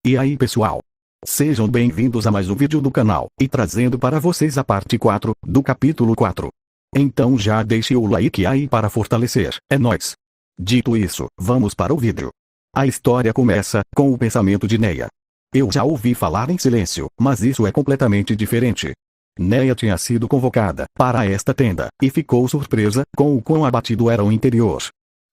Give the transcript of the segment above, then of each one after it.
E aí pessoal? Sejam bem-vindos a mais um vídeo do canal, e trazendo para vocês a parte 4, do capítulo 4. Então já deixe o like aí para fortalecer, é nóis! Dito isso, vamos para o vídeo. A história começa, com o pensamento de Neia. Eu já ouvi falar em silêncio, mas isso é completamente diferente. Neia tinha sido convocada para esta tenda, e ficou surpresa com o quão abatido era o interior.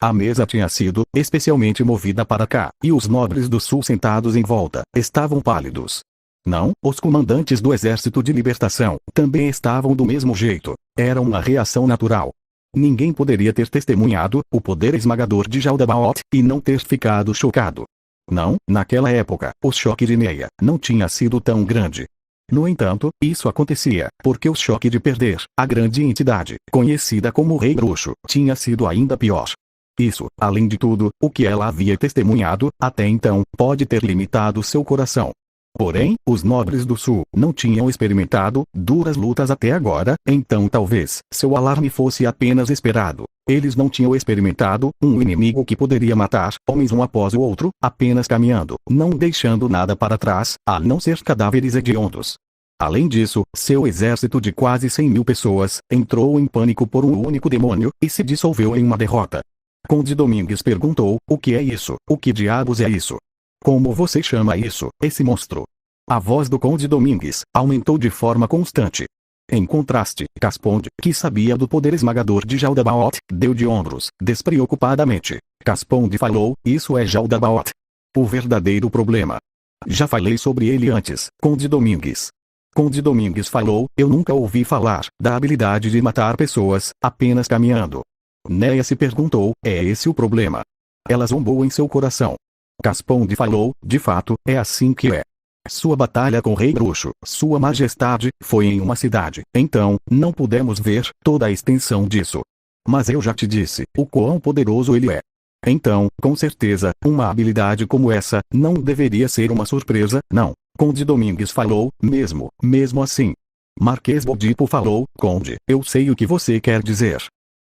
A mesa tinha sido especialmente movida para cá, e os nobres do sul sentados em volta estavam pálidos. Não, os comandantes do Exército de Libertação também estavam do mesmo jeito. Era uma reação natural. Ninguém poderia ter testemunhado o poder esmagador de Jaldabaoth e não ter ficado chocado. Não, naquela época, o choque de Neia não tinha sido tão grande. No entanto, isso acontecia porque o choque de perder a grande entidade, conhecida como Rei Bruxo, tinha sido ainda pior. Isso, além de tudo, o que ela havia testemunhado, até então, pode ter limitado seu coração. Porém, os nobres do sul não tinham experimentado duras lutas até agora, então talvez seu alarme fosse apenas esperado. Eles não tinham experimentado um inimigo que poderia matar homens um após o outro, apenas caminhando, não deixando nada para trás, a não ser cadáveres hediondos. Além disso, seu exército de quase 100.000 pessoas entrou em pânico por um único demônio e se dissolveu em uma derrota. Conde Domingues perguntou, o que é isso? O que diabos é isso? Como você chama isso, esse monstro? A voz do Conde Domingues aumentou de forma constante. Em contraste, Casponde, que sabia do poder esmagador de Jaldabaoth, deu de ombros, despreocupadamente. Casponde falou, isso é Jaldabaoth. O verdadeiro problema. Já falei sobre ele antes, Conde Domingues. Conde Domingues falou, eu nunca ouvi falar da habilidade de matar pessoas, apenas caminhando. Neia se perguntou, é esse o problema? Ela zombou em seu coração. Casponde falou, de fato, é assim que é. Sua batalha com o Rei Bruxo, Sua Majestade, foi em uma cidade, então, não pudemos ver toda a extensão disso. Mas eu já te disse, o quão poderoso ele é. Então, com certeza, uma habilidade como essa, não deveria ser uma surpresa, não. Conde Domingues falou, mesmo assim. Marquês Bodipo falou, Conde, eu sei o que você quer dizer.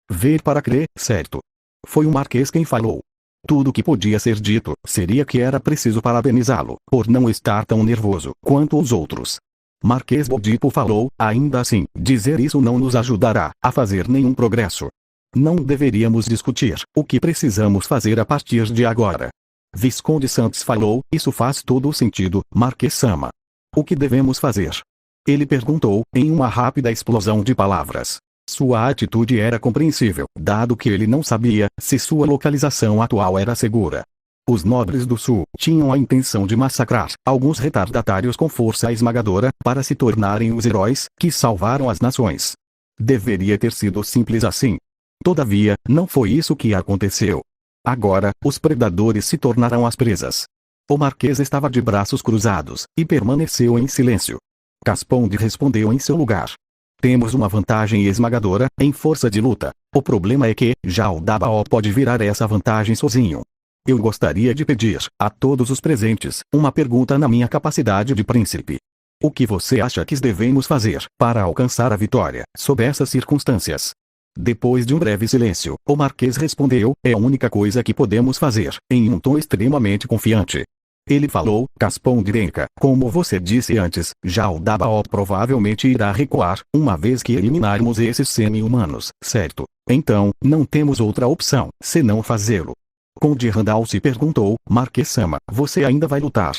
Ver para crer, certo. Foi o Marquês quem falou. Tudo que podia ser dito seria que era preciso parabenizá-lo por não estar tão nervoso quanto os outros. Marquês Bodipo falou, ainda assim, dizer isso não nos ajudará a fazer nenhum progresso. Não deveríamos discutir o que precisamos fazer a partir de agora. Visconde Santos falou, isso faz todo o sentido, Marquês Sama. O que devemos fazer? Ele perguntou, em uma rápida explosão de palavras. Sua atitude era compreensível, dado que ele não sabia se sua localização atual era segura. Os nobres do sul tinham a intenção de massacrar alguns retardatários com força esmagadora, para se tornarem os heróis que salvaram as nações. Deveria ter sido simples assim. Todavia, não foi isso que aconteceu. Agora, os predadores se tornaram as presas. O Marquês estava de braços cruzados, e permaneceu em silêncio. Casponde respondeu em seu lugar. Temos uma vantagem esmagadora, em força de luta. O problema é que, Jaldabaoth pode virar essa vantagem sozinho. Eu gostaria de pedir, a todos os presentes, uma pergunta na minha capacidade de príncipe. O que você acha que devemos fazer, para alcançar a vitória, sob essas circunstâncias? Depois de um breve silêncio, o Marquês respondeu, é a única coisa que podemos fazer, em um tom extremamente confiante. Ele falou, Casponde Denka, como você disse antes, Jaldabaoth provavelmente irá recuar, uma vez que eliminarmos esses semi-humanos, certo? Então, não temos outra opção, senão fazê-lo. Conde Randall se perguntou, Marquês Sama, você ainda vai lutar?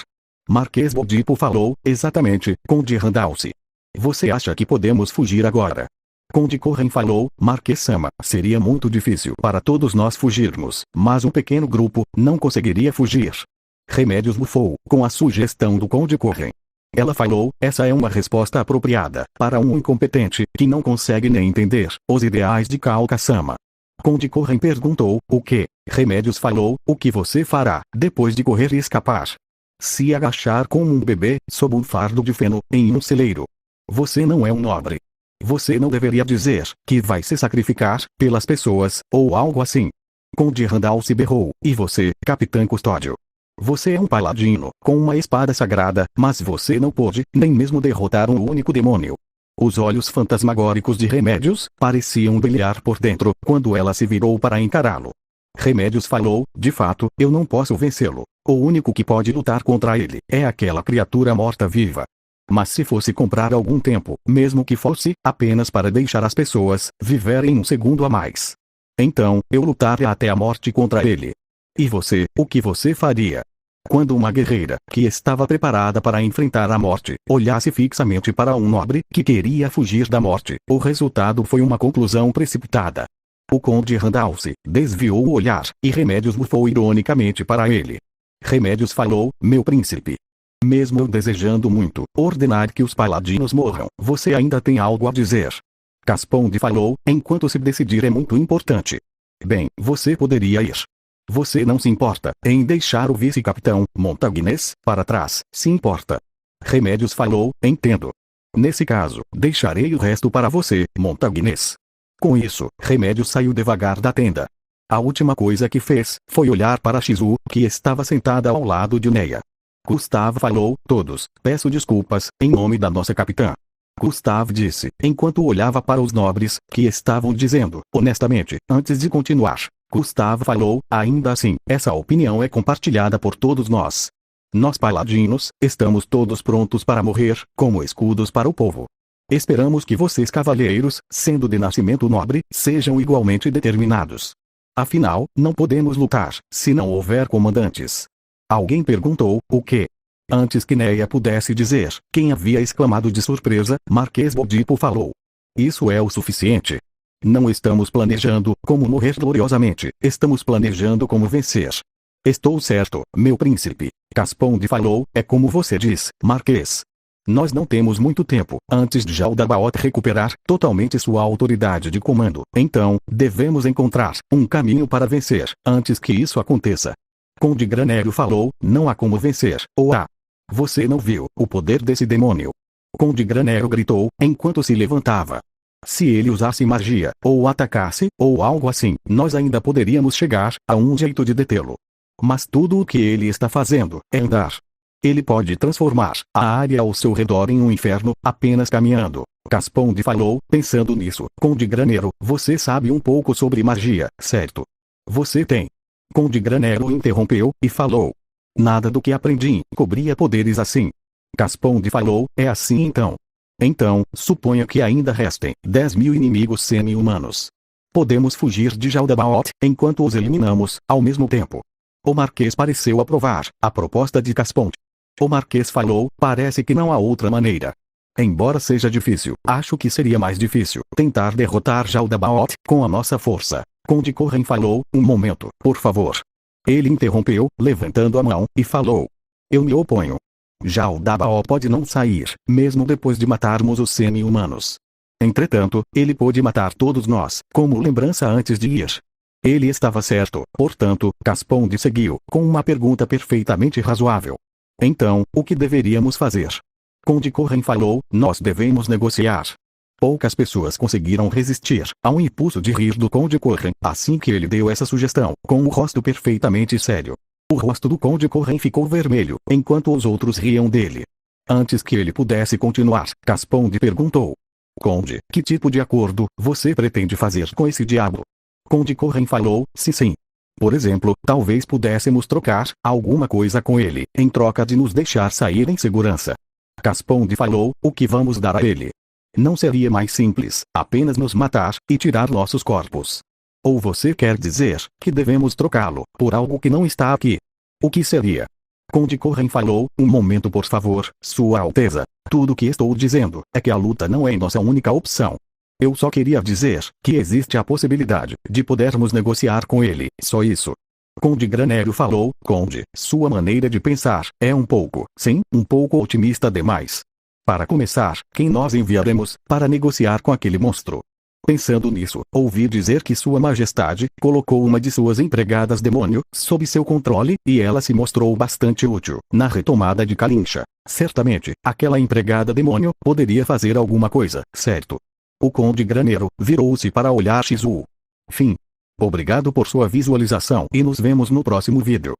Marquês Bodipo falou, exatamente, Conde Randall-se. Você acha que podemos fugir agora? Conde Corren falou, Marquês Sama, seria muito difícil para todos nós fugirmos, mas um pequeno grupo não conseguiria fugir. Remédios bufou com a sugestão do Conde Corren. Ela falou, essa é uma resposta apropriada para um incompetente que não consegue nem entender os ideais de Calca-sama. Conde Corren perguntou, o que? Remédios falou, o que você fará depois de correr e escapar? Se agachar como um bebê sob um fardo de feno em um celeiro. Você não é um nobre. Você não deveria dizer que vai se sacrificar pelas pessoas ou algo assim. Conde Randall se berrou, e você, Capitã Custódio? Você é um paladino, com uma espada sagrada, mas você não pôde, nem mesmo derrotar um único demônio. Os olhos fantasmagóricos de Remédios pareciam brilhar por dentro, quando ela se virou para encará-lo. Remédios falou, de fato, eu não posso vencê-lo. O único que pode lutar contra ele é aquela criatura morta-viva. Mas se fosse comprar algum tempo, mesmo que fosse apenas para deixar as pessoas viverem um segundo a mais, então eu lutaria até a morte contra ele. E você, o que você faria? Quando uma guerreira, que estava preparada para enfrentar a morte, olhasse fixamente para um nobre que queria fugir da morte, o resultado foi uma conclusão precipitada. O conde Randall se desviou o olhar, e Remédios bufou ironicamente para ele. Remédios falou: meu príncipe. Mesmo eu desejando muito ordenar que os paladinos morram, você ainda tem algo a dizer. Casponde falou: enquanto se decidir é muito importante. Bem, você poderia ir. Você não se importa em deixar o vice-capitão, Montagnes, para trás, se importa. Remédios falou: entendo. Nesse caso, deixarei o resto para você, Montagnes. Com isso, Remédios saiu devagar da tenda. A última coisa que fez foi olhar para Shizu, que estava sentada ao lado de Neia. Gustavo falou: todos, peço desculpas, em nome da nossa capitã. Gustavo disse, enquanto olhava para os nobres, que estavam dizendo, honestamente, antes de continuar. Gustavo falou: ainda assim, essa opinião é compartilhada por todos nós. Nós paladinos, estamos todos prontos para morrer, como escudos para o povo. Esperamos que vocês cavalheiros, sendo de nascimento nobre, sejam igualmente determinados. Afinal, não podemos lutar, se não houver comandantes. Alguém perguntou: o quê? Antes que Neia pudesse dizer quem havia exclamado de surpresa, Marquês Bodipo falou: isso é o suficiente. Não estamos planejando como morrer gloriosamente, estamos planejando como vencer. Estou certo, meu príncipe. Casponde falou: é como você diz, Marquês. Nós não temos muito tempo antes de Jaldabaoth recuperar totalmente sua autoridade de comando, então, devemos encontrar um caminho para vencer antes que isso aconteça. Conde Granero falou: não há como vencer, ou há. Você não viu o poder desse demônio. Conde Granero gritou, enquanto se levantava. Se ele usasse magia, ou atacasse, ou algo assim, nós ainda poderíamos chegar a um jeito de detê-lo. Mas tudo o que ele está fazendo é andar. Ele pode transformar a área ao seu redor em um inferno, apenas caminhando. Casponde falou, pensando nisso. Conde Granero, você sabe um pouco sobre magia, certo? Você tem. Conde Granero interrompeu, e falou. Nada do que aprendi cobria poderes assim. Casponde falou, é assim então. Então, suponha que ainda restem 10.000 inimigos semi-humanos. Podemos fugir de Jaldabaoth, enquanto os eliminamos, ao mesmo tempo. O Marquês pareceu aprovar a proposta de Casponde. O Marquês falou, parece que não há outra maneira. Embora seja difícil, acho que seria mais difícil tentar derrotar Jaldabaoth com a nossa força. Conde Corren falou, um momento, por favor. Ele interrompeu, levantando a mão, e falou. Eu me oponho. Jaldabaoth pode não sair, mesmo depois de matarmos os semi-humanos. Entretanto, ele pôde matar todos nós, como lembrança antes de ir. Ele estava certo, portanto, Casponde seguiu, com uma pergunta perfeitamente razoável. Então, o que deveríamos fazer? Conde Corren falou, nós devemos negociar. Poucas pessoas conseguiram resistir ao impulso de rir do Conde Corren, assim que ele deu essa sugestão, com o rosto perfeitamente sério. O rosto do Conde Corren ficou vermelho, enquanto os outros riam dele. Antes que ele pudesse continuar, Casponde perguntou. Conde, que tipo de acordo você pretende fazer com esse diabo? Conde Corren falou, sim. Por exemplo, talvez pudéssemos trocar alguma coisa com ele, em troca de nos deixar sair em segurança. Casponde falou, o que vamos dar a ele? Não seria mais simples, apenas nos matar, e tirar nossos corpos? Ou você quer dizer, que devemos trocá-lo, por algo que não está aqui? O que seria? Conde Corren falou, um momento por favor, Sua Alteza. Tudo o que estou dizendo, é que a luta não é nossa única opção. Eu só queria dizer, que existe a possibilidade, de podermos negociar com ele, só isso. Conde Granero falou, Conde, sua maneira de pensar, é um pouco otimista demais. Para começar, quem nós enviaremos, para negociar com aquele monstro? Pensando nisso, ouvi dizer que Sua Majestade colocou uma de suas empregadas demônio sob seu controle, e ela se mostrou bastante útil na retomada de Kalincha. Certamente, aquela empregada demônio poderia fazer alguma coisa, certo? O Conde Granero virou-se para olhar Shizu. Fim. Obrigado por sua visualização e nos vemos no próximo vídeo.